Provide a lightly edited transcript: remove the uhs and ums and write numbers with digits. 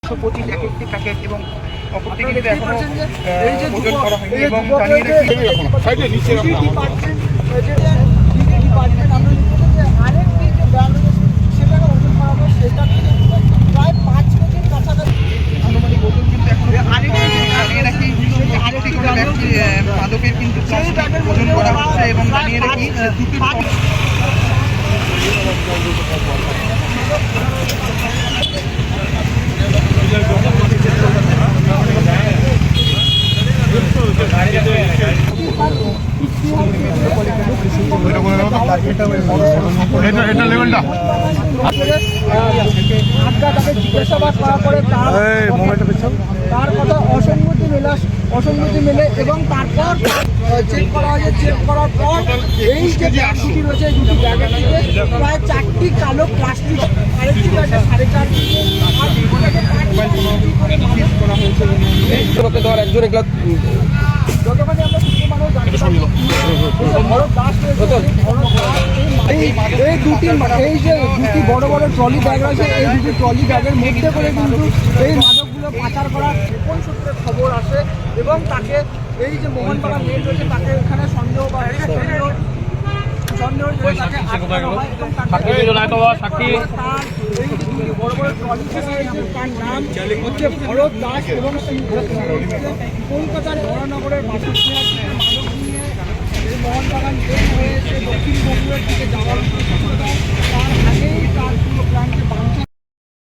125 এক একটি প্যাকেট এবং অপরটি কিন্তু এখনো ওজন করা হয়নি এবং জানিয়ে রাখি সাইডে নিচে আরেকটি যে ব্যাগ সেটাকে ওজন করা হবে সেটা প্রায় 5 কেজির কাছাকাছি আনুমানিক ওজন কিন্তু এখনো আরেকটি জানিয়ে রাখি আরেকটি করে ব্যক্তি মাদকের কিন্তু ওজন করা হচ্ছে এবং জানিয়ে রাখি দুটি এটা লেভেলটা তাকে জিজ্ঞাসাবাদ করার পরে তার কথা অসঙ্গতি মেলে এবং তারপর চেক করা হয়। চেক করার পর এই যে ব্যাগ দুটি রয়েছে এই দুটি ব্যাগের থেকে প্রায় 4টি কালো প্লাস্টিক আরেকটি ব্যাগে 4.5 কেজি আর দুটি ব্যাগে 5 করা হয়েছে। যতখানি আমরা কিছু মানুষ জানতে পারি ভরত দাস এই যে দুটি বড় বড় ট্রলি ব্যাগ রয়েছে এই দুটি ট্রলি ব্যাগের মধ্যে করে কিন্তু এই মাদকগুলো পাচার করার গোপন সূত্রে খবর আসে এবং তাকে এই যে মোহনপাড়া মেয়ে রয়েছে তাকে এখানে সন্দেহ তাকে আটকানো হয় এবং তার এই যে দুটি বড় বড় ট্রলি তার নাম হচ্ছে ভরত দাস এবং কলকাতার বরানগরের বাসিন্দা মাদক নিয়ে এই মোহনবাগান লেন হয়ে দক্ষিণ বঙ্গের দিকে যাওয়ার তার আগেই তার পুরো প্ল্যানকে